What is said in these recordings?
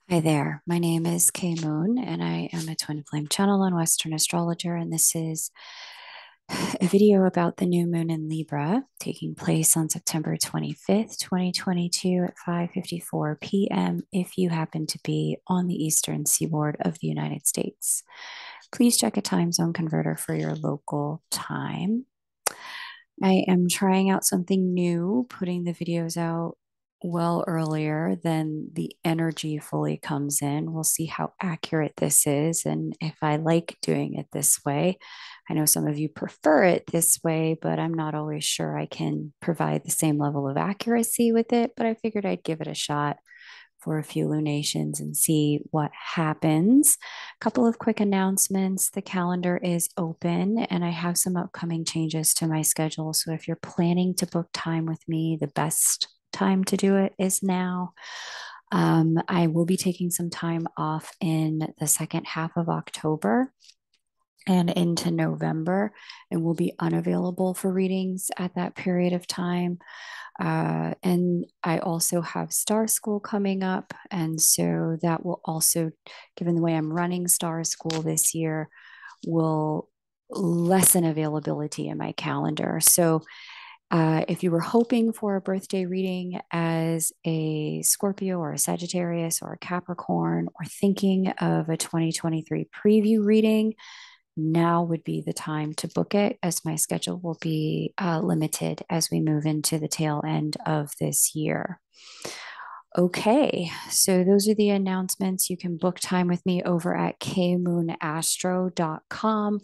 Hi there. My name is Kay Moon, and I am a twin flame channel and Western astrologer. And this is a video about the new moon in Libra taking place on September 25th, 2022 at 5:54 p.m. if you happen to be on the eastern seaboard of the United States. Please check a time zone converter for your local time. I am trying out something new, putting the videos out well earlier than the energy fully comes in. We'll see how accurate this is and if I like doing it this way. I know some of you prefer it this way, but I'm not always sure I can provide the same level of accuracy with it. But I figured I'd give it a shot for a few lunations and see what happens. A couple of quick announcements. The calendar is open and I have some upcoming changes to my schedule. So if you're planning to book time with me, the best time to do it is now. I will be taking some time off in the second half of October and into November, and will be unavailable for readings at that period of time. And I also have Star School coming up. And so that will also, given the way I'm running Star School this year, will lessen availability in my calendar. So if you were hoping for a birthday reading as a Scorpio or a Sagittarius or a Capricorn, or thinking of a 2023 preview reading, now would be the time to book it, as my schedule will be limited as we move into the tail end of this year. Okay, so those are the announcements. You can book time with me over at kmoonastro.com.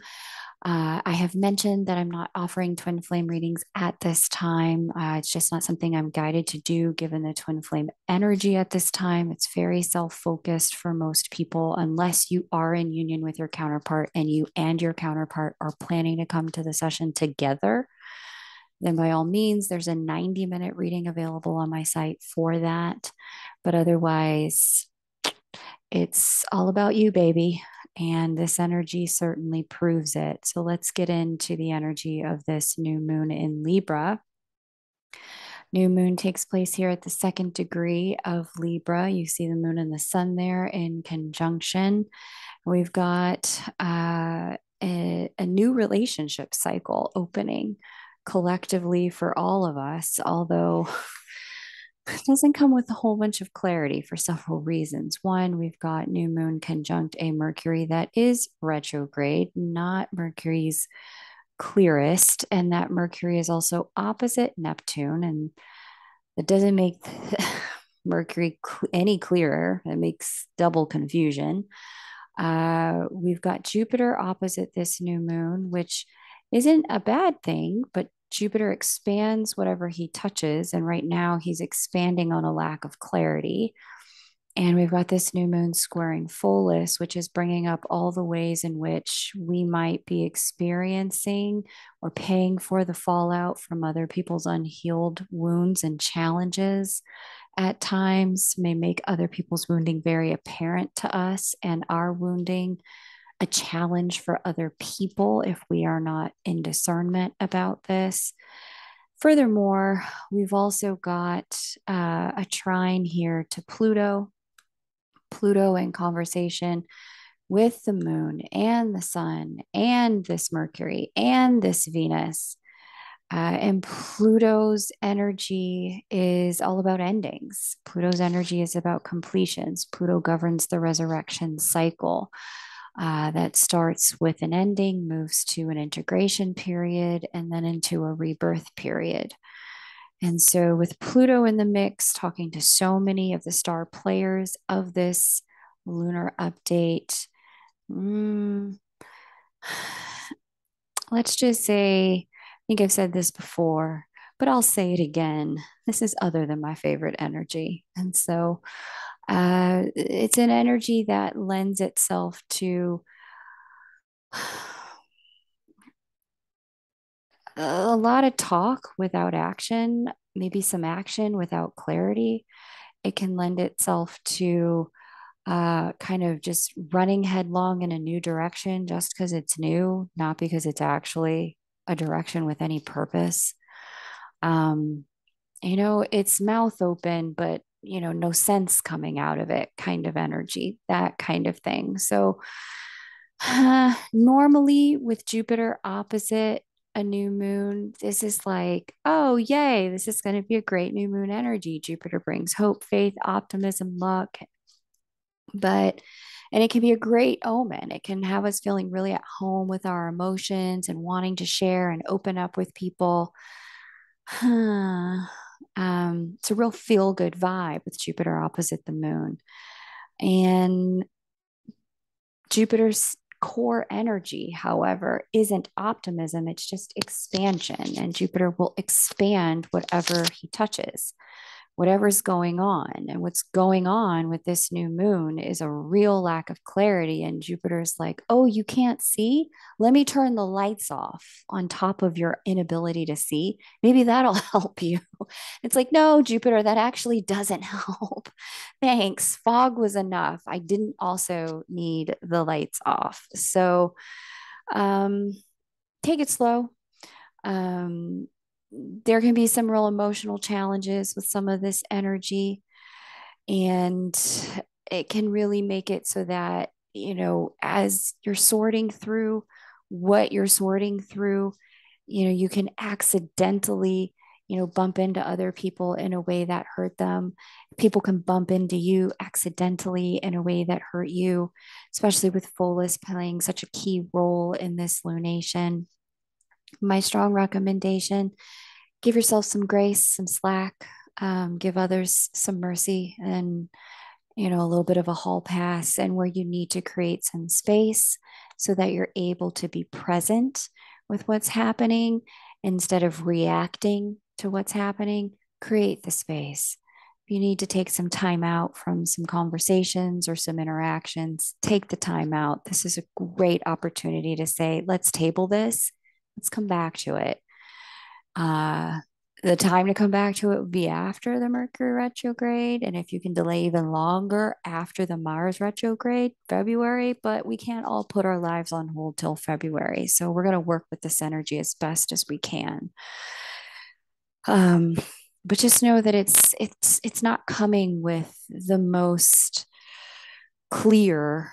I have mentioned that I'm not offering twin flame readings at this time. It's just not something I'm guided to do given the twin flame energy at this time. It's very self focused for most people, unless you are in union with your counterpart and you and your counterpart are planning to come to the session together. Then, by all means, there's a 90-minute reading available on my site for that. But otherwise, it's all about you, baby. And this energy certainly proves it. So let's get into the energy of this new moon in Libra. New moon takes place here at the second degree of Libra. You see the moon and the sun there in conjunction. We've got a new relationship cycle opening collectively for all of us, although it doesn't come with a whole bunch of clarity for several reasons. One, we've got new moon conjunct a Mercury that is retrograde, not Mercury's clearest, and that Mercury is also opposite Neptune, and it doesn't make Mercury any clearer. It makes double confusion. We've got Jupiter opposite this new moon, which isn't a bad thing, but Jupiter expands whatever he touches. And right now he's expanding on a lack of clarity. And we've got this new moon squaring Pholus, which is bringing up all the ways in which we might be experiencing or paying for the fallout from other people's unhealed wounds and challenges. At times, may make other people's wounding very apparent to us, and our wounding a challenge for other people if we are not in discernment about this. Furthermore, we've also got a trine here to Pluto. Pluto in conversation with the moon and the sun and this Mercury and this Venus. And Pluto's energy is all about endings. Pluto's energy is about completions. Pluto governs the resurrection cycle that starts with an ending, moves to an integration period, and then into a rebirth period. And so, with Pluto in the mix, talking to so many of the star players of this lunar update, mm, let's just say, I think I've said this before, but I'll say it again. This is other than my favorite energy. And so, it's an energy that lends itself to a lot of talk without action, maybe some action without clarity. It can lend itself to kind of just running headlong in a new direction just because it's new, not because it's actually a direction with any purpose. Um, it's mouth open, but no sense coming out of it kind of energy, that kind of thing. So, normally with Jupiter opposite a new moon, this is like, oh, yay, this is going to be a great new moon energy. Jupiter brings hope, faith, optimism, luck, and it can be a great omen. It can have us feeling really at home with our emotions and wanting to share and open up with people. It's a real feel good vibe with Jupiter opposite the moon. And Jupiter's core energy, however, isn't optimism, it's just expansion. And Jupiter will expand whatever he touches, whatever's going on. And what's going on with this new moon is a real lack of clarity. And Jupiter's like, oh, you can't see? Let me turn the lights off on top of your inability to see. Maybe that'll help you. It's like, no, Jupiter, that actually doesn't help. Thanks. Fog was enough. I didn't also need the lights off. So um, take it slow. Um, there can be some real emotional challenges with some of this energy, and it can really make it so that, as you're sorting through what you're sorting through, you can accidentally, bump into other people in a way that hurt them. People can bump into you accidentally in a way that hurt you, especially with Pholus playing such a key role in this lunation. My strong recommendation: give yourself some grace, some slack, give others some mercy, and a little bit of a hall pass. And where you need to create some space so that you're able to be present with what's happening instead of reacting to what's happening, create the space. If you need to take some time out from some conversations or some interactions, take the time out. This is a great opportunity to say, let's table this, let's come back to it. Uh, the time to come back to it would be after the Mercury retrograde. And if you can delay even longer, after the Mars retrograde, February, but we can't all put our lives on hold till February. So we're going to work with this energy as best as we can. Um, but just know that it's not coming with the most clear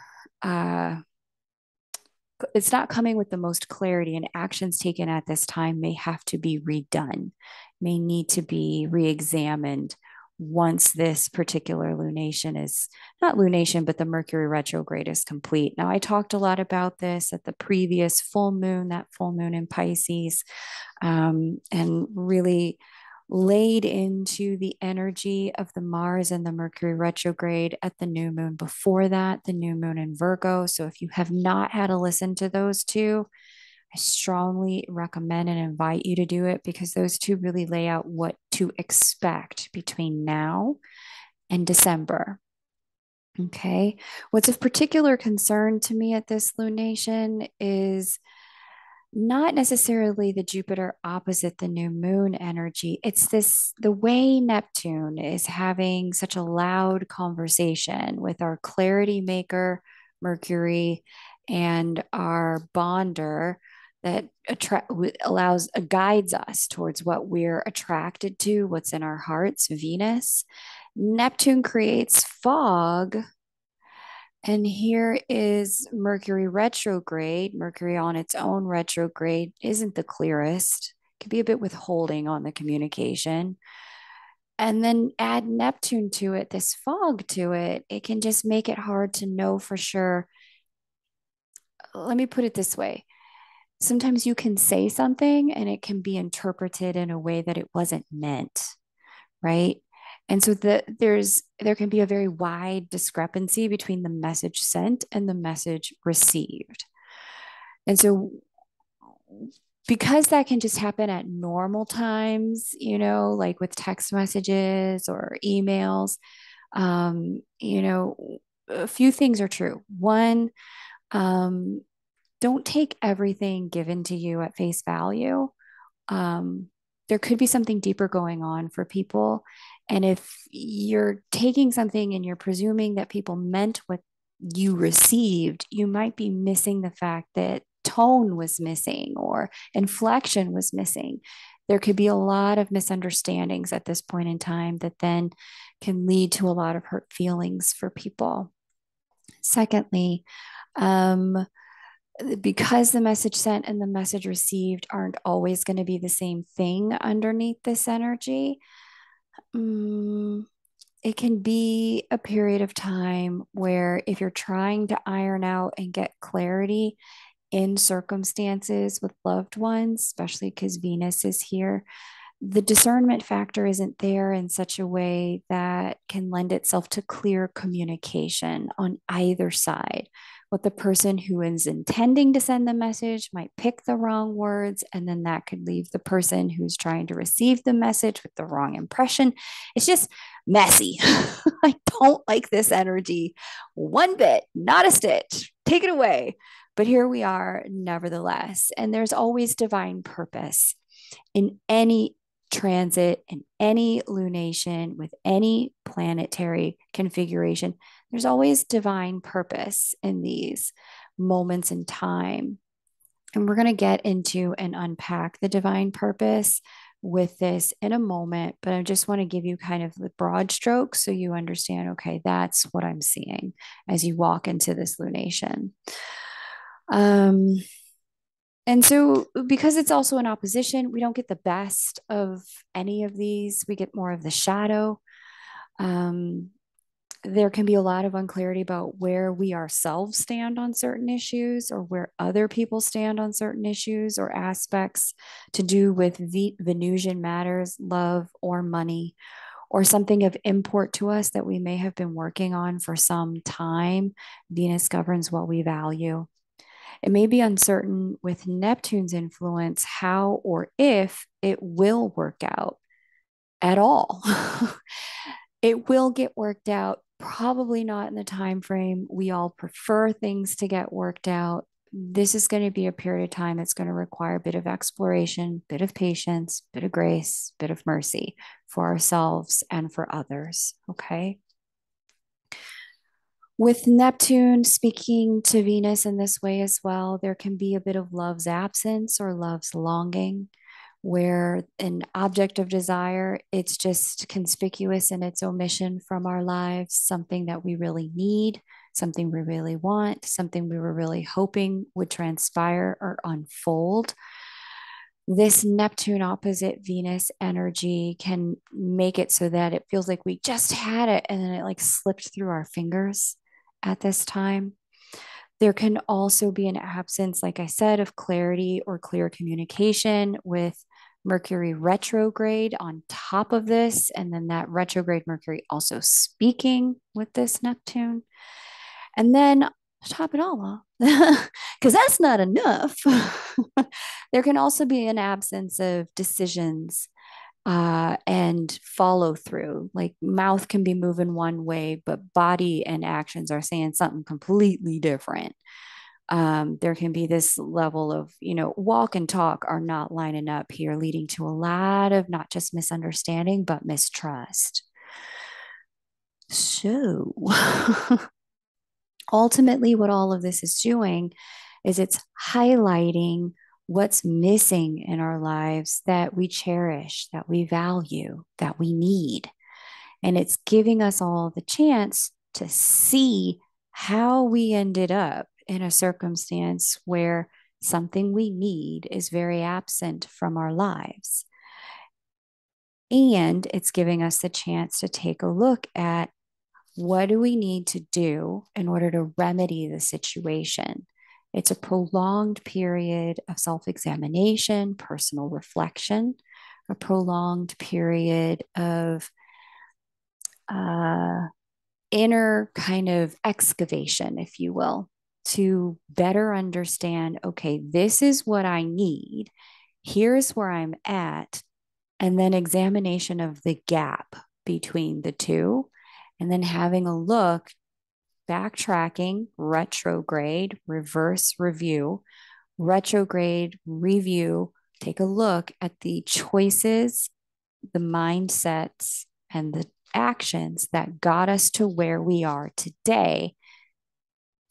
it's not coming with the most clarity, and actions taken at this time may have to be redone, may need to be re-examined once this particular lunation is not lunation, but the Mercury retrograde is complete. Now, I talked a lot about this at the previous full moon, that full moon in Pisces, and really laid into the energy of the Mars and the Mercury retrograde at the new moon before that, the new moon in Virgo. So if you have not had a listen to those two, I strongly recommend and invite you to do it, because those two really lay out what to expect between now and December. Okay. What's of particular concern to me at this lunation is not necessarily the Jupiter opposite the new moon energy. It's the way Neptune is having such a loud conversation with our clarity maker, Mercury, and our bonder that guides us towards what we're attracted to, what's in our hearts, Venus. Neptune creates fog, and here is Mercury retrograde. Mercury on its own retrograde isn't the clearest, can be a bit withholding on the communication. And then add Neptune to it, this fog to it, it can just make it hard to know for sure. Let me put it this way: sometimes you can say something and it can be interpreted in a way that it wasn't meant, right? And so there can be a very wide discrepancy between the message sent and the message received. And so because that can just happen at normal times, like with text messages or emails, a few things are true. One, don't take everything given to you at face value. Um, there could be something deeper going on for people. And if you're taking something and you're presuming that people meant what you received, you might be missing the fact that tone was missing or inflection was missing. There could be a lot of misunderstandings at this point in time that then can lead to a lot of hurt feelings for people. Secondly, um, because the message sent and the message received aren't always going to be the same thing underneath this energy, um, it can be a period of time where if you're trying to iron out and get clarity in circumstances with loved ones, especially because Venus is here, the discernment factor isn't there in such a way that can lend itself to clear communication on either side. What the person who is intending to send the message might pick the wrong words, and then that could leave the person who's trying to receive the message with the wrong impression. It's just messy. I don't like this energy one bit, not a stitch. Take it away. But here we are, nevertheless. And there's always divine purpose in any transit, in any lunation, with any planetary configuration. There's always divine purpose in these moments in time. And we're going to get into and unpack the divine purpose with this in a moment, but I just want to give you kind of the broad strokes so you understand, okay, that's what I'm seeing as you walk into this lunation. Um, and so, because it's also an opposition, we don't get the best of any of these. We get more of the shadow. Um, there can be a lot of unclarity about where we ourselves stand on certain issues or where other people stand on certain issues or aspects to do with Venusian matters, love, or money, or something of import to us that we may have been working on for some time. Venus governs what we value. It may be uncertain with Neptune's influence how or if it will work out at all. It will get worked out, probably not in the time frame we all prefer things to get worked out. This is going to be a period of time that's going to require a bit of exploration, bit of patience, bit of grace, bit of mercy for ourselves and for others. Okay. With Neptune speaking to Venus in this way as well, there can be a bit of love's absence or love's longing, where an object of desire, it's just conspicuous in its omission from our lives, something that we really need, something we really want, something we were really hoping would transpire or unfold. This Neptune opposite Venus energy can make it so that it feels like we just had it and then it like slipped through our fingers at this time. There can also be an absence, like I said, of clarity or clear communication with Mercury retrograde on top of this. And then that retrograde Mercury also speaking with this Neptune. And then to top it all off, because that's not enough, there can also be an absence of decisions and follow through. Like mouth can be moving one way, but body and actions are saying something completely different. There can be this level of, walk and talk are not lining up here, leading to a lot of not just misunderstanding, but mistrust. So, ultimately, what all of this is doing is it's highlighting what's missing in our lives that we cherish, that we value, that we need. And it's giving us all the chance to see how we ended up in a circumstance where something we need is very absent from our lives. And it's giving us the chance to take a look at what do we need to do in order to remedy the situation. It's a prolonged period of self examination, personal reflection, a prolonged period of inner kind of excavation, if you will, to better understand okay, this is what I need. Here's where I'm at. And then examination of the gap between the two. And then having a look, backtracking, retrograde, reverse review, retrograde review, take a look at the choices, the mindsets, and the actions that got us to where we are today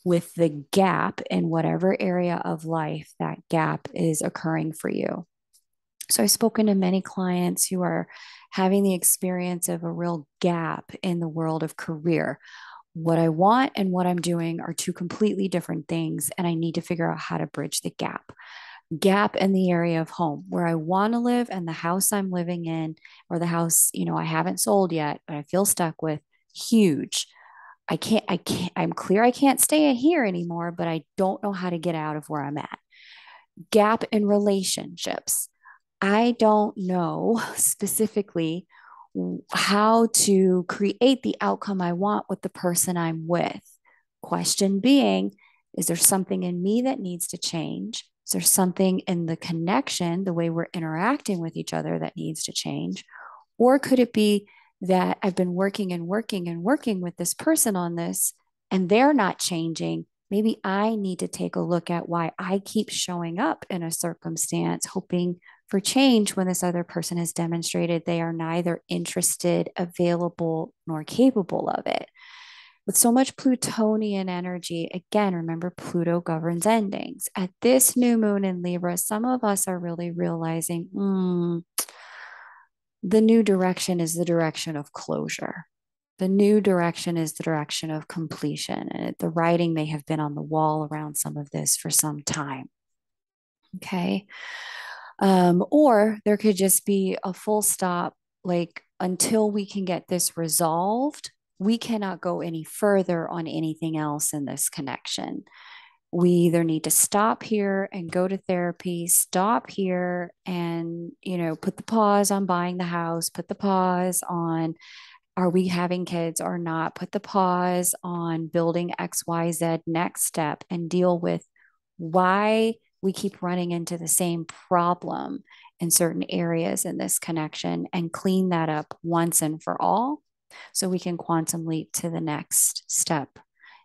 with the gap in whatever area of life that gap is occurring for you. So I've spoken to many clients who are having the experience of a real gap in the world of career. What I want and what I'm doing are two completely different things, and I need to figure out how to bridge the gap. Gap in the area of home where I want to live and the house I'm living in, or the house, I haven't sold yet, but I feel stuck with, huge. I'm clear I can't stay here anymore, but I don't know how to get out of where I'm at. Gap in relationships. I don't know specifically how to create the outcome I want with the person I'm with. Question being, is there something in me that needs to change? Is there something in the connection, the way we're interacting with each other, that needs to change? Or could it be that I've been working and working and working with this person on this and they're not changing? Maybe I need to take a look at why I keep showing up in a circumstance, hoping for change when this other person has demonstrated they are neither interested, available, nor capable of it. With so much Plutonian energy, again, remember Pluto governs endings. At this new moon in Libra, some of us are really realizing, the new direction is the direction of closure. The new direction is the direction of completion. And the writing may have been on the wall around some of this for some time. Okay. Or there could just be a full stop, like until we can get this resolved, we cannot go any further on anything else in this connection. We either need to stop here and go to therapy, stop here and, put the pause on buying the house, put the pause on, are we having kids or not, put the pause on building XYZ next step and deal with why we keep running into the same problem in certain areas in this connection and clean that up once and for all so we can quantum leap to the next step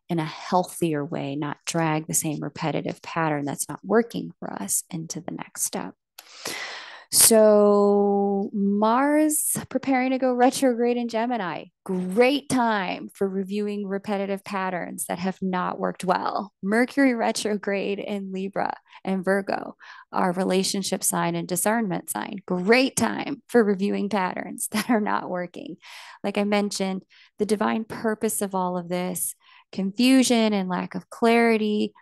in a healthier way, not drag the same repetitive pattern that's not working for us into the next step. So, Mars preparing to go retrograde in Gemini. Great time for reviewing repetitive patterns that have not worked well. Mercury retrograde in Libra and Virgo, our relationship sign and discernment sign. Great time for reviewing patterns that are not working. Like I mentioned, the divine purpose of all of this, confusion and lack of clarity.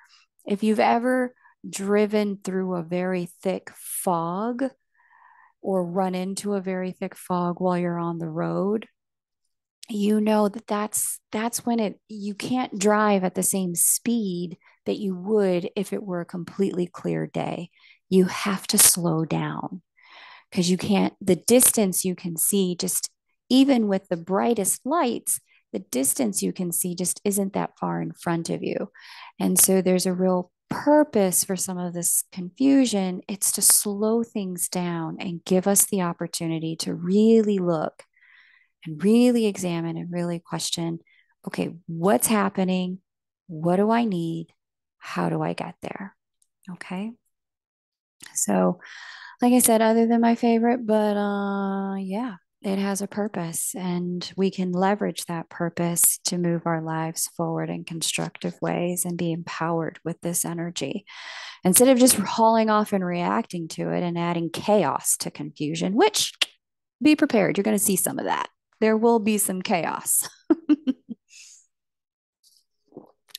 If you've ever driven through a very thick fog, or run into a very thick fog while you're on the road, that's when you can't drive at the same speed that you would if it were a completely clear day. You have to slow down because you can't, the distance you can see, just even with the brightest lights, the distance you can see just isn't that far in front of you. And so there's a real purpose for some of this confusion. It's to slow things down and give us the opportunity to really look and really examine and really question, okay, what's happening? What do I need? How do I get there? Okay. So, like I said, other than my favorite, but yeah, it has a purpose and we can leverage that purpose to move our lives forward in constructive ways and be empowered with this energy instead of just hauling off and reacting to it and adding chaos to confusion, which, be prepared, you're going to see some of that. There will be some chaos.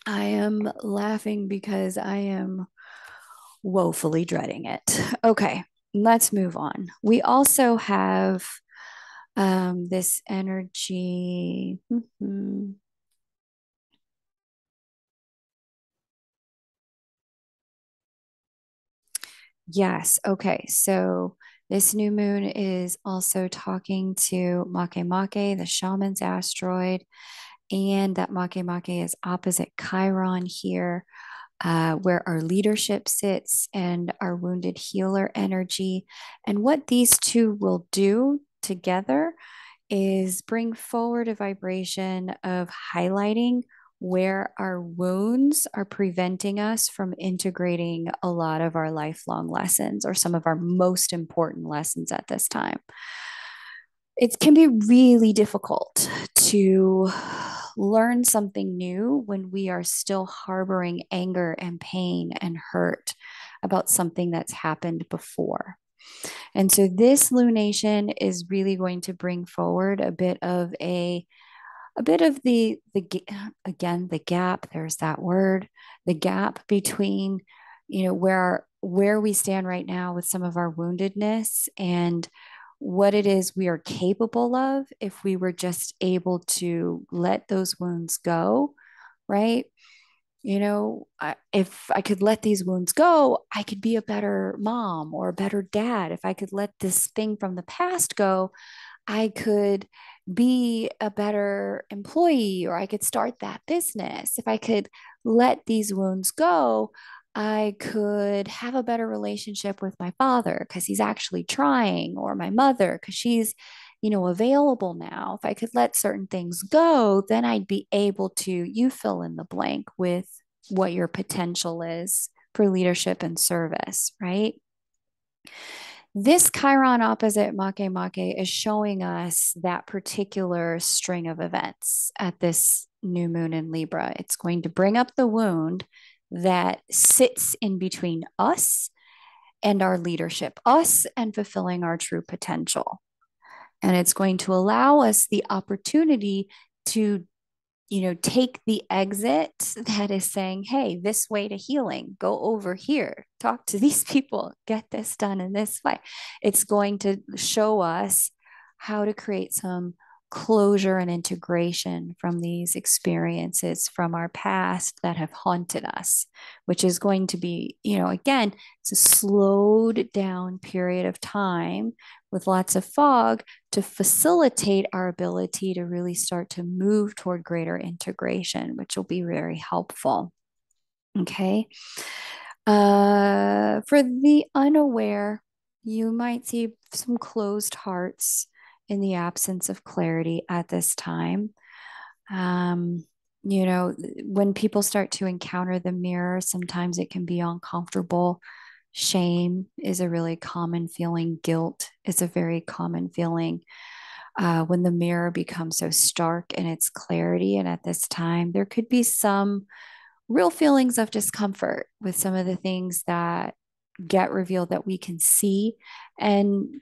I am laughing because I am woefully dreading it. Okay, let's move on. We also have this energy. Yes. Okay. So this new moon is also talking to Makemake, the shaman's asteroid, and that Makemake is opposite Chiron here, where our leadership sits and our wounded healer energy. And what these two will do together is bring forward a vibration of highlighting where our wounds are preventing us from integrating a lot of our lifelong lessons or some of our most important lessons at this time. It can be really difficult to learn something new when we are still harboring anger and pain and hurt about something that's happened before. And so this lunation is really going to bring forward a bit of again the gap, there's that word, the gap between where we stand right now with some of our woundedness and what it is we are capable of if we were just able to let those wounds go, right? If I could let these wounds go, I could be a better mom or a better dad. If I could let this thing from the past go, I could be a better employee or I could start that business. If I could let these wounds go, I could have a better relationship with my father because he's actually trying, or my mother because she's, available now. If I could let certain things go, then I'd be able to, you fill in the blank with what your potential is for leadership and service, right? This Chiron opposite Make Make is showing us that particular string of events at this new moon in Libra. It's going to bring up the wound that sits in between us and our leadership, us and fulfilling our true potential. And it's going to allow us the opportunity to take the exit that is saying, hey, this way to healing, go over here, talk to these people, get this done in this way. It's going to show us how to create some closure and integration from these experiences from our past that have haunted us, which is going to be, again, it's a slowed down period of time with lots of fog to facilitate our ability to really start to move toward greater integration, which will be very helpful. Okay. For the unaware, you might see some closed hearts in the absence of clarity at this time. Um, when people start to encounter the mirror, sometimes it can be uncomfortable. Shame is a really common feeling. Guilt is a very common feeling. When the mirror becomes so stark in its clarity, and at this time, there could be some real feelings of discomfort with some of the things that get revealed that we can see. And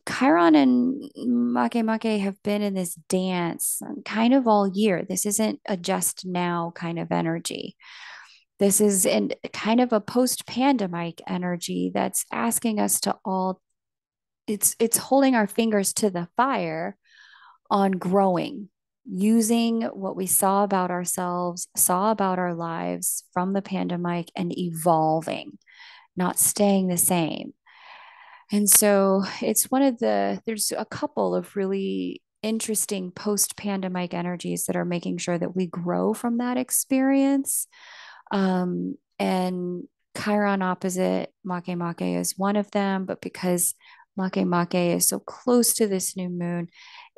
Chiron and Make Make have been in this dance kind of all year. This isn't a just now kind of energy. This is kind of a post-pandemic energy that's asking us to all, it's holding our fingers to the fire on growing, using what we saw about ourselves, saw about our lives from the pandemic and evolving, not staying the same. And so it's there's a couple of really interesting post pandemic energies that are making sure that we grow from that experience. And Chiron opposite Make Make is one of them, but because Make Make is so close to this new moon,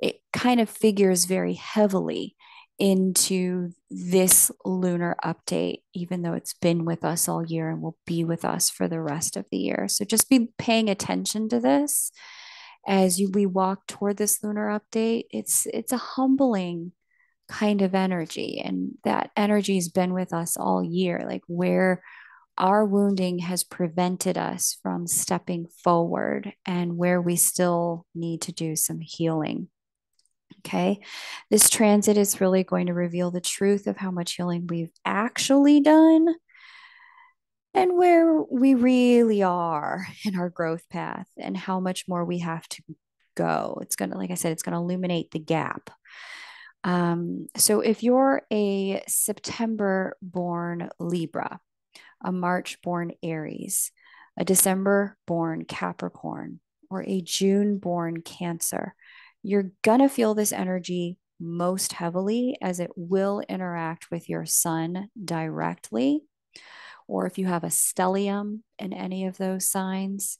it kind of figures very heavily into this lunar update, even though it's been with us all year and will be with us for the rest of the year. So just be paying attention to this as we walk toward this lunar update. It's a humbling kind of energy, and that energy has been with us all year, like where our wounding has prevented us from stepping forward and where we still need to do some healing. Okay. This transit is really going to reveal the truth of how much healing we've actually done and where we really are in our growth path and how much more we have to go. It's going to, like I said, it's going to illuminate the gap. So if you're a September born Libra, a March born Aries, a December born Capricorn, or a June born Cancer, you're going to feel this energy most heavily as it will interact with your sun directly. Or if you have a stellium in any of those signs,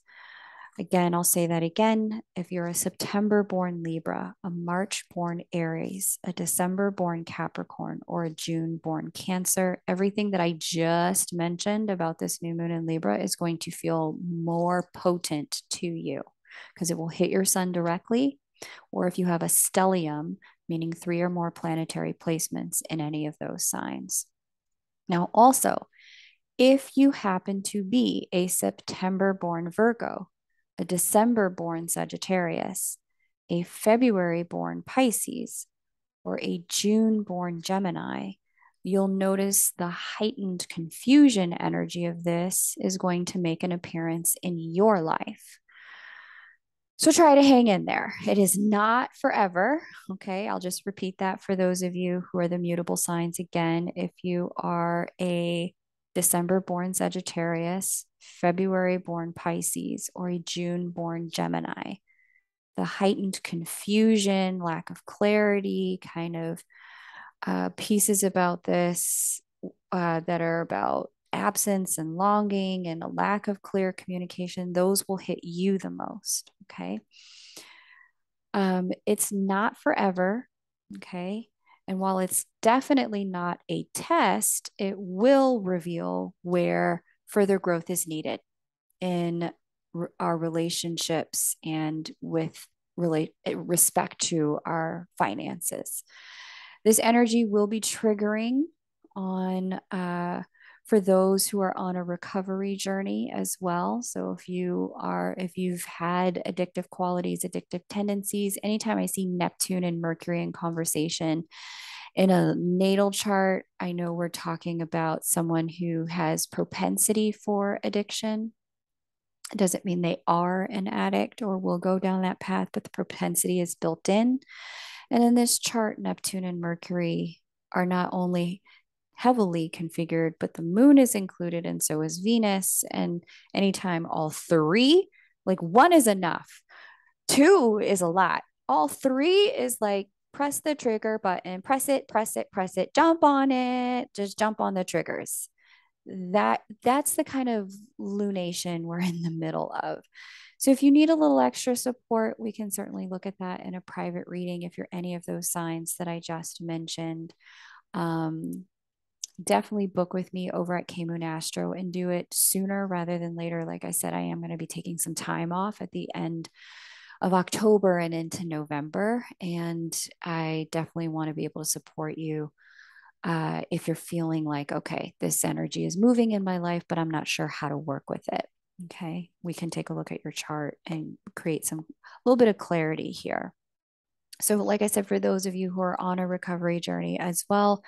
again, I'll say that again. If you're a September born Libra, a March born Aries, a December born Capricorn, or a June born Cancer, everything that I just mentioned about this new moon in Libra is going to feel more potent to you because it will hit your sun directly. Or if you have a stellium, meaning 3 or more planetary placements in any of those signs. Now, also, if you happen to be a September born Virgo, a December born Sagittarius, a February born Pisces, or a June born Gemini, you'll notice the heightened confusion energy of this is going to make an appearance in your life. So try to hang in there. It is not forever. Okay. I'll just repeat that for those of you who are the mutable signs. Again, if you are a December born Sagittarius, February born Pisces, or a June born Gemini, the heightened confusion, lack of clarity, kind of pieces about this that are about absence and longing and a lack of clear communication, those will hit you the most. Okay. It's not forever. Okay. And while it's definitely not a test, it will reveal where further growth is needed in our relationships and with respect to our finances. This energy will be triggering on for those who are on a recovery journey as well. So if you've had addictive qualities, addictive tendencies, anytime I see Neptune and Mercury in conversation in a natal chart, I know we're talking about someone who has propensity for addiction. It doesn't mean they are an addict or will go down that path, but the propensity is built in. And in this chart, Neptune and Mercury are not only heavily configured, but the moon is included, and so is Venus. And anytime all three, like one is enough, two is a lot. All three is like press the trigger button, press it, press it, press it, jump on it, just jump on the triggers. That's the kind of lunation we're in the middle of. So if you need a little extra support, we can certainly look at that in a private reading if you're any of those signs that I just mentioned. Um, Definitely book with me over at K Moon Astro and do it sooner rather than later. Like I said, I am going to be taking some time off at the end of October and into November. And I definitely want to be able to support you if you're feeling like, okay, this energy is moving in my life, but I'm not sure how to work with it. Okay. We can take a look at your chart and create some little bit of clarity here. So, like I said, for those of you who are on a recovery journey as well,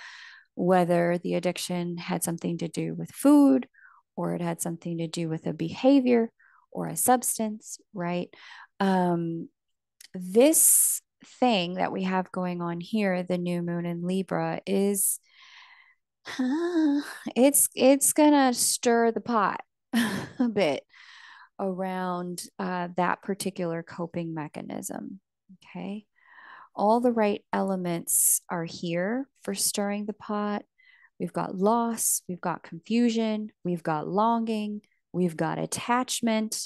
whether the addiction had something to do with food or it had something to do with a behavior or a substance, right? This thing that we have going on here, the new moon in Libra, is it's gonna stir the pot a bit around that particular coping mechanism. Okay. All the right elements are here for stirring the pot. We've got loss, we've got confusion, we've got longing, we've got attachment,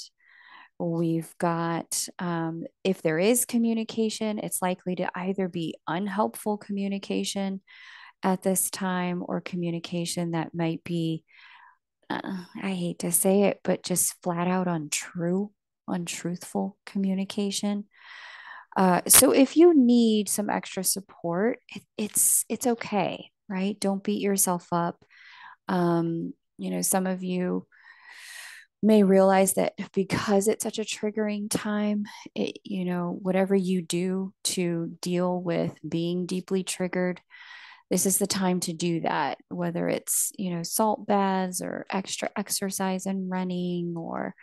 we've got, if there is communication, it's likely to either be unhelpful communication at this time or communication that might be, I hate to say it, but just flat out untrue, untruthful communication. So if you need some extra support, it's okay, right? Don't beat yourself up. Some of you may realize that because it's such a triggering time, whatever you do to deal with being deeply triggered, this is the time to do that, whether it's, salt baths or extra exercise and running or,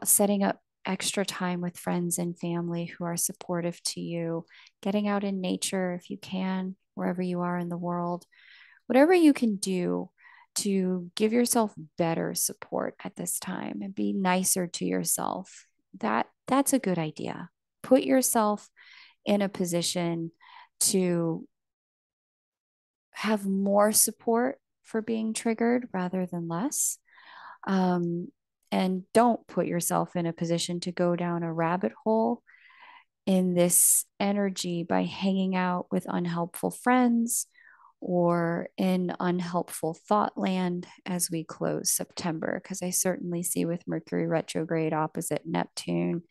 setting up extra time with friends and family who are supportive to you, getting out in nature if you can, wherever you are in the world, whatever you can do to give yourself better support at this time and be nicer to yourself. That's a good idea. Put yourself in a position to have more support for being triggered rather than less. And don't put yourself in a position to go down a rabbit hole in this energy by hanging out with unhelpful friends or in unhelpful thought land as we close September. Because I certainly see with Mercury retrograde opposite Neptune,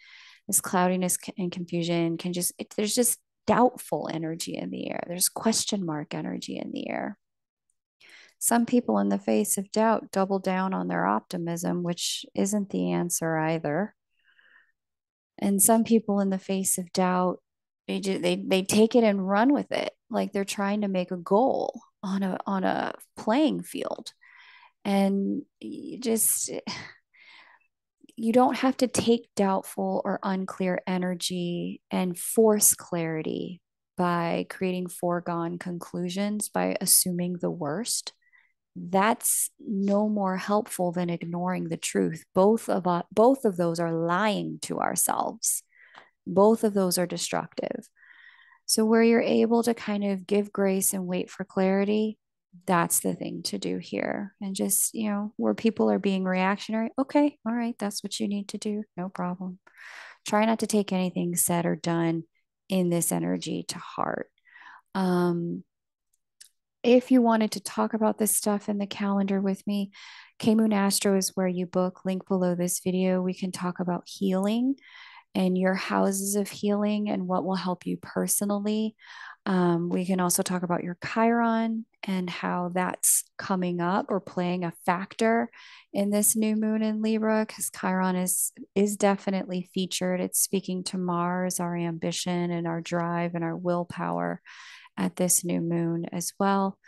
this cloudiness and confusion there's just doubtful energy in the air. There's question mark energy in the air. Some people, in the face of doubt, double down on their optimism, which isn't the answer either. And some people in the face of doubt, they take it and run with it, like they're trying to make a goal on a playing field. And you don't have to take doubtful or unclear energy and force clarity by creating foregone conclusions, by assuming the worst. That's no more helpful than ignoring the truth. Both of those are lying to ourselves. Both of those are destructive. So where you're able to kind of give grace and wait for clarity, that's the thing to do here. And just, where people are being reactionary, okay, all right, that's what you need to do. No problem. Try not to take anything said or done in this energy to heart. If you wanted to talk about this stuff in the calendar with me, K Moon Astro is where you book. Link below this video. We can talk about healing and your houses of healing and what will help you personally. We can also talk about your Chiron and how that's coming up or playing a factor in this new moon in Libra, because Chiron is definitely featured. It's speaking to Mars, our ambition and our drive and our willpower at this new moon as well.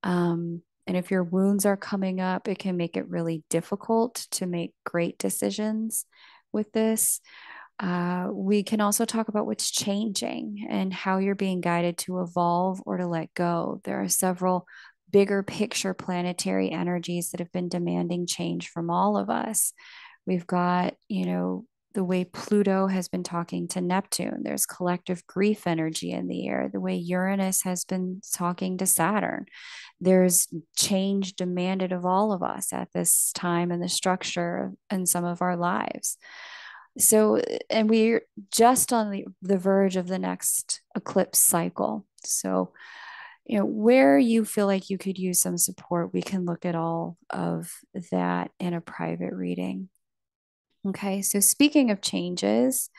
And if your wounds are coming up, it can make it really difficult to make great decisions with this. We can also talk about what's changing and how you're being guided to evolve or to let go. There are several bigger picture planetary energies that have been demanding change from all of us. We've got, the way Pluto has been talking to Neptune. There's collective grief energy in the air. The way Uranus has been talking to Saturn. There's change demanded of all of us at this time in the structure and some of our lives. So, and we're just on the verge of the next eclipse cycle. So, where you feel like you could use some support, we can look at all of that in a private reading. Okay, so speaking of changes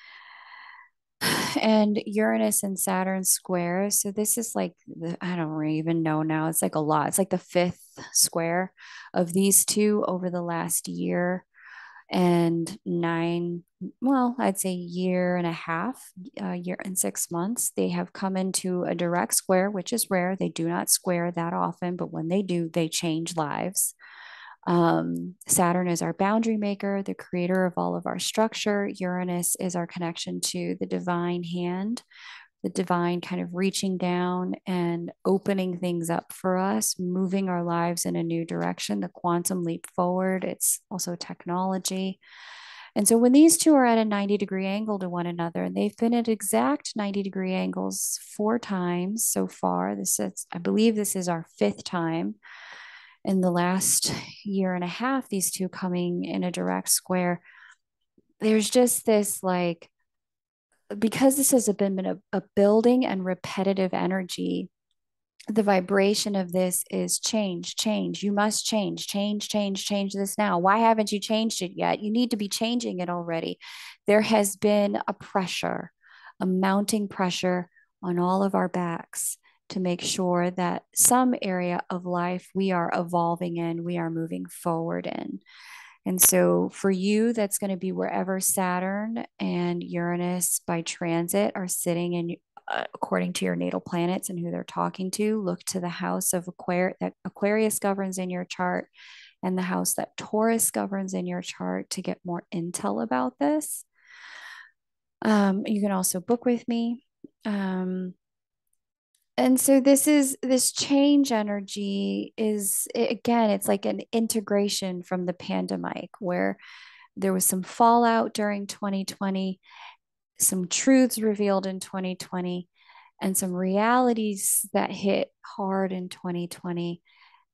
and Uranus and Saturn square, so this is like, I don't even know now, it's like a lot. It's like the fifth square of these two over the last year and I'd say year and a half, year and 6 months. They have come into a direct square, which is rare. They do not square that often, but when they do, they change lives. Saturn is our boundary maker, the creator of all of our structure. Uranus is our connection to the divine hand, the divine kind of reaching down and opening things up for us, moving our lives in a new direction, the quantum leap forward. It's also technology. And so when these two are at a 90-degree angle to one another, and they've been at exact 90-degree angles 4 times so far, I believe this is our 5th time in the last year and a half, these two coming in a direct square. There's just this because this has been a building and repetitive energy, the vibration of this is change, change. You must change, change, change, change this now. Why haven't you changed it yet? You need to be changing it already. There has been a pressure, a mounting pressure on all of our backs to make sure that some area of life we are evolving in, we are moving forward in. And so for you, that's going to be wherever Saturn and Uranus by transit are sitting in, according to your natal planets and who they're talking to. Look to the house of that Aquarius governs in your chart and the house that Taurus governs in your chart to get more intel about this. You can also book with me. And so this change energy again, it's like an integration from the pandemic where there was some fallout during 2020, some truths revealed in 2020, and some realities that hit hard in 2020.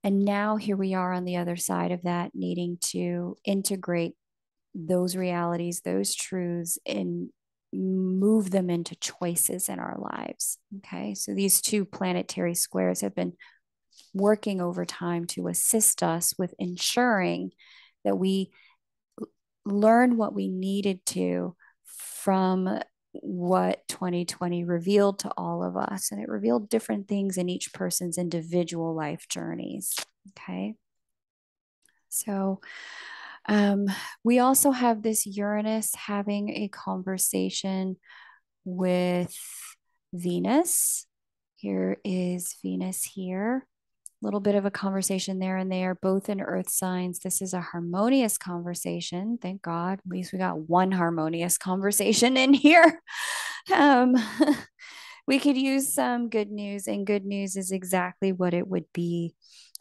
And now here we are on the other side of that, needing to integrate those realities, those truths, and move them into choices in our lives. Okay, so these two planetary squares have been working over time to assist us with ensuring that we learn what we needed to from what 2020 revealed to all of us. And it revealed different things in each person's individual life journeys. Okay. So Um, we also have this Uranus having a conversation with Venus. Here is Venus here. A little bit of a conversation there, and they are both in earth signs. This is a harmonious conversation. Thank God. At least we got one harmonious conversation in here. Um, we could use some good news, and good news is exactly what it would be.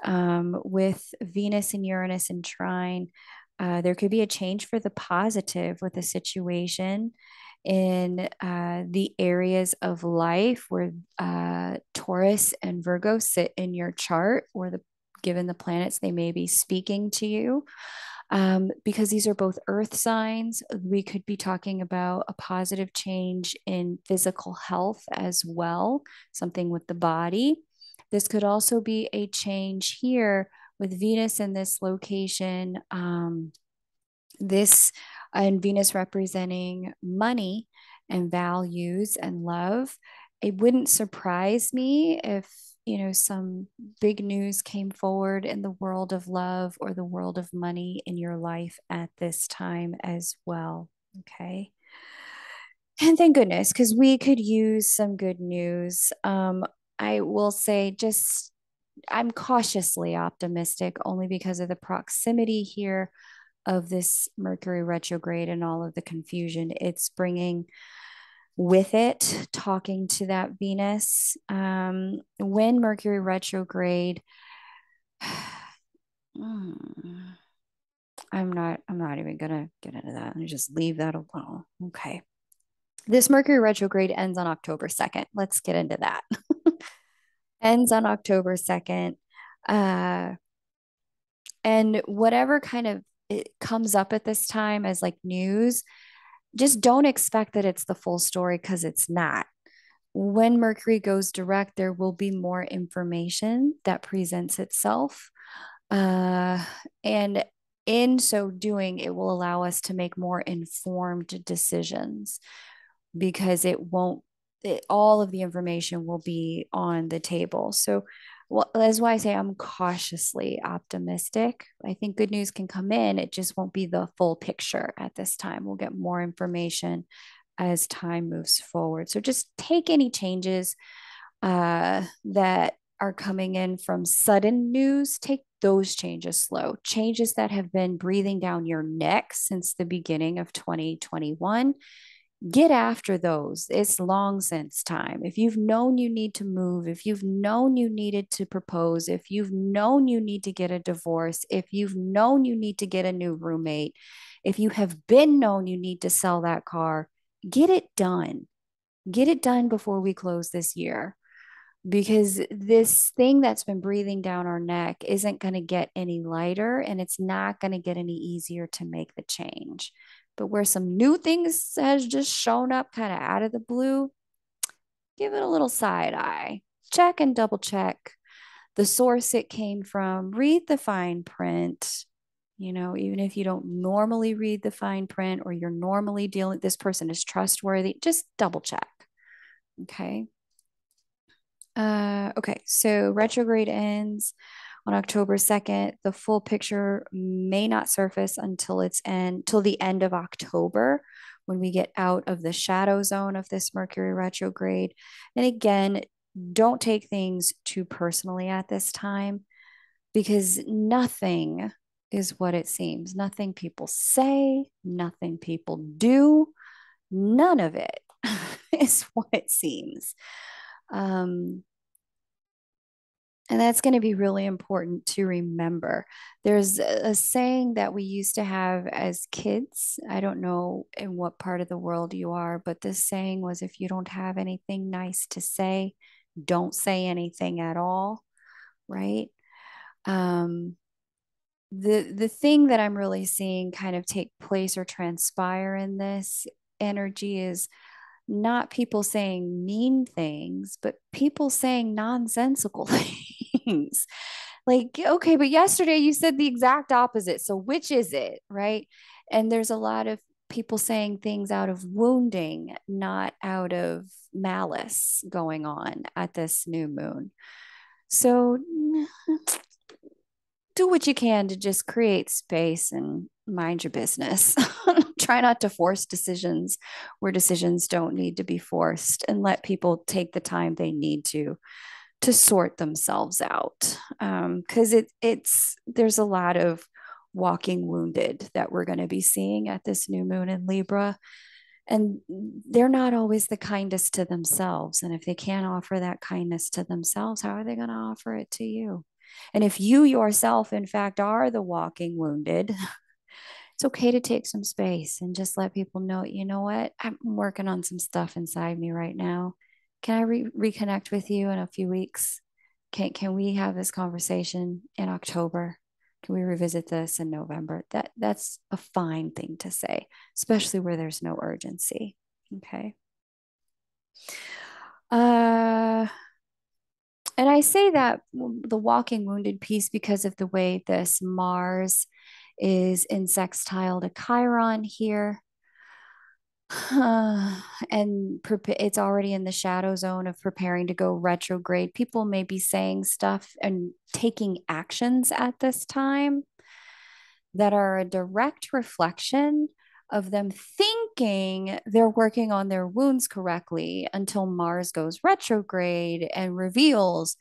With Venus and Uranus in trine, there could be a change for the positive with a situation in the areas of life where Taurus and Virgo sit in your chart, or given the planets, they may be speaking to you. Because these are both earth signs, we could be talking about a positive change in physical health as well, something with the body. This could also be a change here with Venus in this location. This and Venus representing money and values and love. It wouldn't surprise me if, some big news came forward in the world of love or the world of money in your life at this time as well. Okay. And thank goodness, because we could use some good news. I will say, just I'm cautiously optimistic only because of the proximity here of this Mercury retrograde and all of the confusion it's bringing with it, talking to that Venus. When Mercury retrograde, I'm not even gonna get into that. Let me just leave that alone. Okay. This Mercury retrograde ends on October 2nd. Let's get into that. Ends on October 2nd. Uh, and whatever kind of it comes up at this time as like news, just don't expect that it's the full story because it's not. When Mercury goes direct, there will be more information that presents itself. Uh, and in so doing, it will allow us to make more informed decisions because all of the information will be on the table. So, well, that's why I say I'm cautiously optimistic. I think good news can come in. It just won't be the full picture at this time. We'll get more information as time moves forward. So just take any changes that are coming in from sudden news, take those changes slow. Changes that have been breathing down your neck since the beginning of 2021, get after those. It's long since time. If you've known you need to move, if you've known you needed to propose, if you've known you need to get a divorce, if you've known you need to get a new roommate, if you have been known you need to sell that car, get it done. Get it done before we close this year, because this thing that's been breathing down our neck isn't going to get any lighter, and it's not going to get any easier to make the change. But where some new things has just shown up kind of out of the blue, give it a little side eye. Check and double check the source it came from. Read the fine print. Even if you don't normally read the fine print, or you're normally dealing, this person is trustworthy, just double check. Okay. Okay, so retrograde ends on October 2nd. The full picture may not surface till the end of October, when we get out of the shadow zone of this Mercury retrograde. And again, don't take things too personally at this time, because nothing is what it seems. Nothing people say, nothing people do, none of it is what it seems. And that's going to be really important to remember. There's a saying that we used to have as kids. I don't know in what part of the world you are, but this saying was, if you don't have anything nice to say, don't say anything at all, right? Um, the thing that I'm really seeing kind of take place or transpire in this energy is not people saying mean things, but people saying nonsensical things. Like, okay, but yesterday you said the exact opposite. So which is it? Right. And there's a lot of people saying things out of wounding, not out of malice going on at this new moon. So do what you can to just create space and mind your business. Try not to force decisions where decisions don't need to be forced, and let people take the time they need to sort themselves out. Because it's there's a lot of walking wounded that we're going to be seeing at this new moon in Libra. And they're not always the kindest to themselves. And if they can't offer that kindness to themselves, how are they going to offer it to you? And if you yourself, in fact, are the walking wounded, it's okay to take some space and just let people know, you know what? I'm working on some stuff inside me right now. Can I reconnect with you in a few weeks? Can we have this conversation in October? Can we revisit this in November? That's a fine thing to say, especially where there's no urgency. Okay. Uh, and I say that the walking wounded piece because of the way this Mars is in sextile to Chiron here. And it's already in the shadow zone of preparing to go retrograde. People may be saying stuff and taking actions at this time that are a direct reflection of them thinking they're working on their wounds correctly until Mars goes retrograde and reveals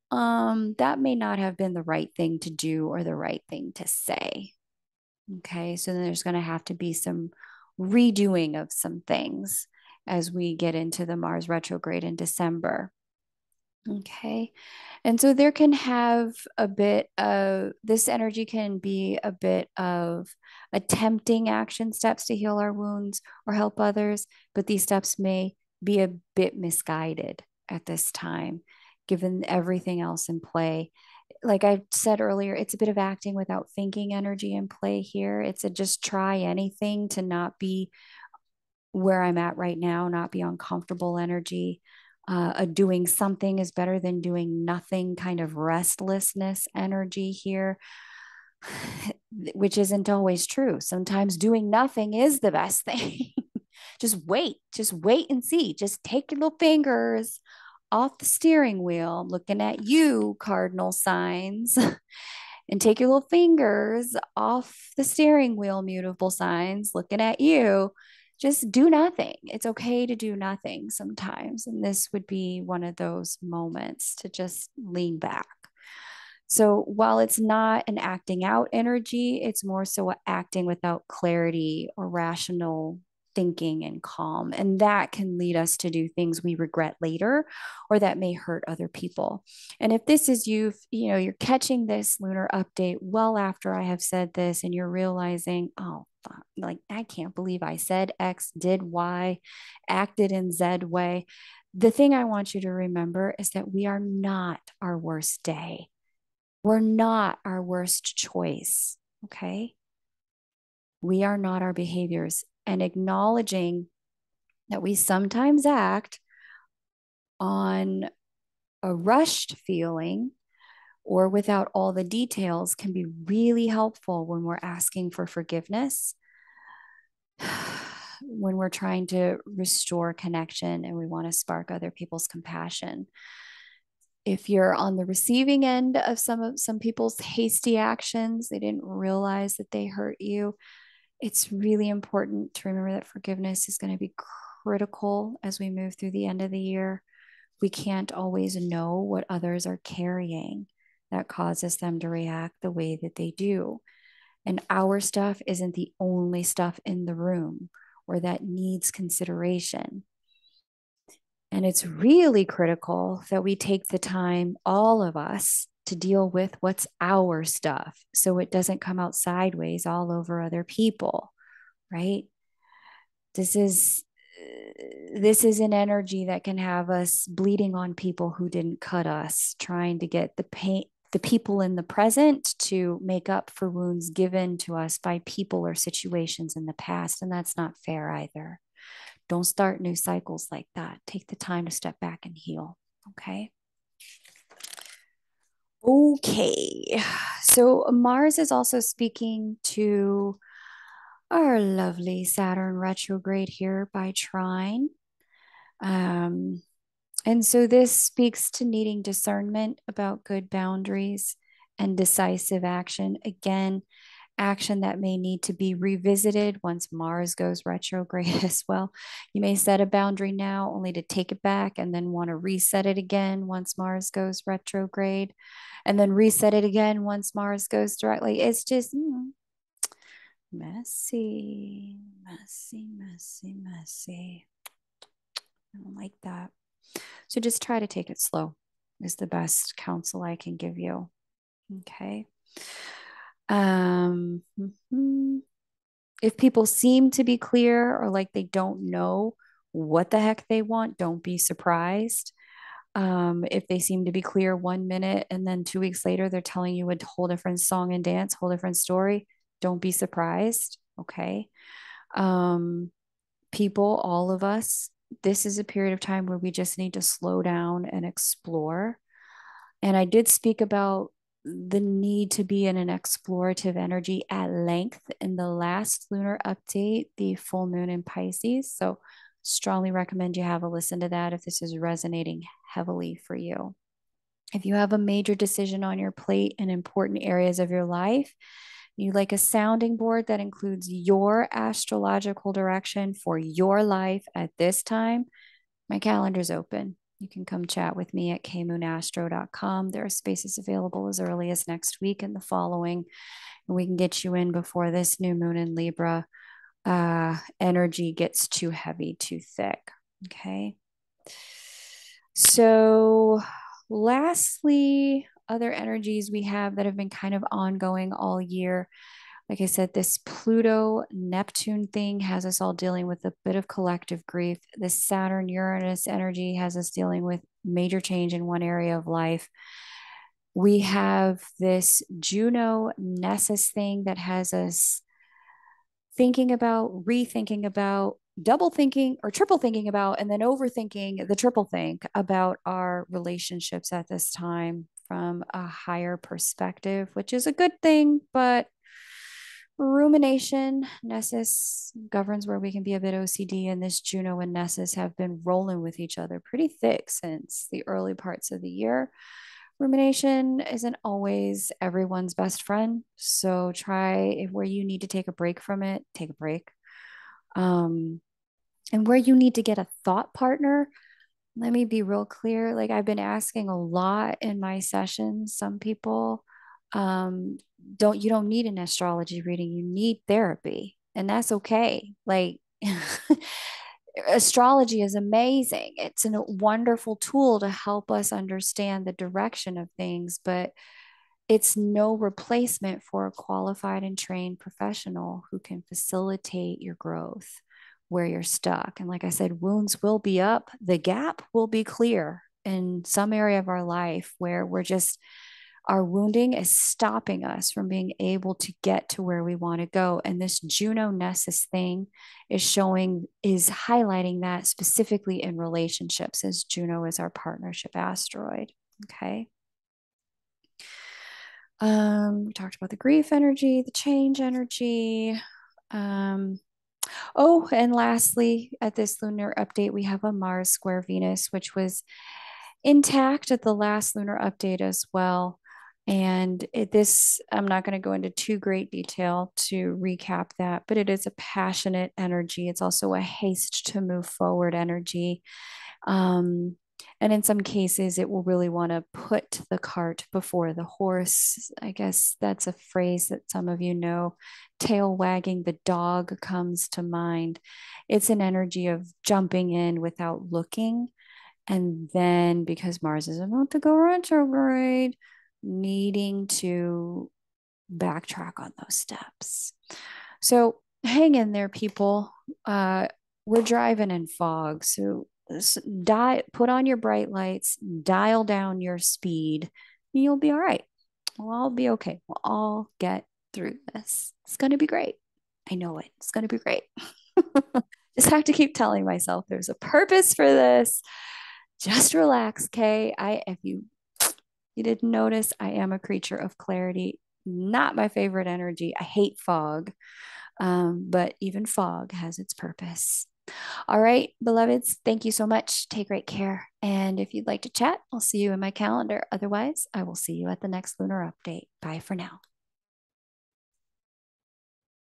that may not have been the right thing to do or the right thing to say. Okay, so then there's going to have to be some redoing of some things as we get into the Mars retrograde in December. Okay, and so there can have a bit of this energy can be a bit of attempting action steps to heal our wounds or help others, but these steps may be a bit misguided at this time, given everything else in play. Like I said earlier, it's a bit of acting without thinking energy in play here. It's a just try anything to not be where I'm at right now, not be uncomfortable energy. Doing something is better than doing nothing kind of restlessness energy here, which isn't always true. Sometimes doing nothing is the best thing. Just wait and see. Just take your little fingers off the steering wheel. I'm looking at you, cardinal signs. And take your little fingers off the steering wheel, mutable signs, looking at you. Just do nothing. It's okay to do nothing sometimes. And this would be one of those moments to just lean back. So while it's not an acting out energy, it's more so acting without clarity or rational thinking and calm. And that can lead us to do things we regret later or that may hurt other people. And if this is you're catching this lunar update well after I have said this and you're realizing, oh, like I can't believe I said X, did Y, acted in Z way. The thing I want you to remember is that we are not our worst day. We're not our worst choice. Okay. We are not our behaviors. And acknowledging that we sometimes act on a rushed feeling or without all the details can be really helpful when we're asking for forgiveness, when we're trying to restore connection and we want to spark other people's compassion. If you're on the receiving end of some people's hasty actions, they didn't realize that they hurt you. It's really important to remember that forgiveness is going to be critical as we move through the end of the year. We can't always know what others are carrying that causes them to react the way that they do. And our stuff isn't the only stuff in the room or that needs consideration. And it's really critical that we take the time, all of us, to deal with what's our stuff so it doesn't come out sideways all over other people, right? This is this is an energy that can have us bleeding on people who didn't cut us, trying to get the people in the present to make up for wounds given to us by people or situations in the past. And that's not fair either. Don't start new cycles like that. Take the time to step back and heal. Okay. Okay. So Mars is also speaking to our lovely Saturn retrograde here by trine. And so this speaks to needing discernment about good boundaries and decisive action. Again, action that may need to be revisited once Mars goes retrograde as well. You may set a boundary now only to take it back and then want to reset it again once Mars goes retrograde, and then reset it again once Mars goes directly. It's just messy, messy, messy, messy. I don't like that. So just try to take it slow is the best counsel I can give you. Okay. If people seem to be clear or like they don't know what the heck they want, don't be surprised. If they seem to be clear 1 minute and then 2 weeks later they're telling you a whole different song and dance, whole different story, don't be surprised. Okay. People, all of us, this is a period of time where we just need to slow down and explore. And I did speak about the need to be in an explorative energy at length in the last lunar update, the full moon in Pisces. So, strongly recommend you have a listen to that if this is resonating heavily for you. If you have a major decision on your plate in important areas of your life, you like a sounding board that includes your astrological direction for your life at this time, my calendar's open. You can come chat with me at kmoonastro.com. There are spaces available as early as next week and the following, and we can get you in before this new moon in Libra energy gets too heavy, too thick. Okay. So, lastly, other energies we have that have been kind of ongoing all year. Like I said, this Pluto Neptune thing has us all dealing with a bit of collective grief. This Saturn Uranus energy has us dealing with major change in one area of life. We have this Juno Nessus thing that has us thinking about, rethinking about, double thinking or triple thinking about, and then overthinking the triple think about our relationships at this time from a higher perspective, which is a good thing, but rumination, Nessus governs where we can be a bit OCD, and this Juno and Nessus have been rolling with each other pretty thick since the early parts of the year. Rumination isn't always everyone's best friend, so try where you need to take a break from it, take a break. And where you need to get a thought partner, let me be real clear. Like I've been asking a lot in my sessions, some people don't need an astrology reading, you need therapy, and that's okay. Like astrology is amazing, it's a wonderful tool to help us understand the direction of things, but it's no replacement for a qualified and trained professional who can facilitate your growth where you're stuck. And like I said, wounds will be up, the gap will be clear in some area of our life where we're just, our wounding is stopping us from being able to get to where we want to go. And this Juno Nessus thing is highlighting that specifically in relationships, as Juno is our partnership asteroid. Okay. We talked about the grief energy, the change energy. And lastly, at this lunar update, we have a Mars square Venus, which was intact at the last lunar update as well. And I'm not going to go into too great detail to recap that, but it is a passionate energy. It's also a haste to move forward energy. And in some cases, it will really want to put the cart before the horse. I guess that's a phrase that some of you know. Tail wagging the dog comes to mind. It's an energy of jumping in without looking. And then because Mars is about to go retrograde, needing to backtrack on those steps. So hang in there, people. We're driving in fog. So put on your bright lights, dial down your speed, and you'll be all right. We'll all be okay. We'll all get through this. It's going to be great. I know it. It's going to be great. Just have to keep telling myself there's a purpose for this. Just relax, Kay. If you didn't notice, I am a creature of clarity. Not my favorite energy. I hate fog. But even fog has its purpose. All right, beloveds, thank you so much. Take great care. And if you'd like to chat, I'll see you in my calendar. Otherwise, I will see you at the next lunar update. Bye for now.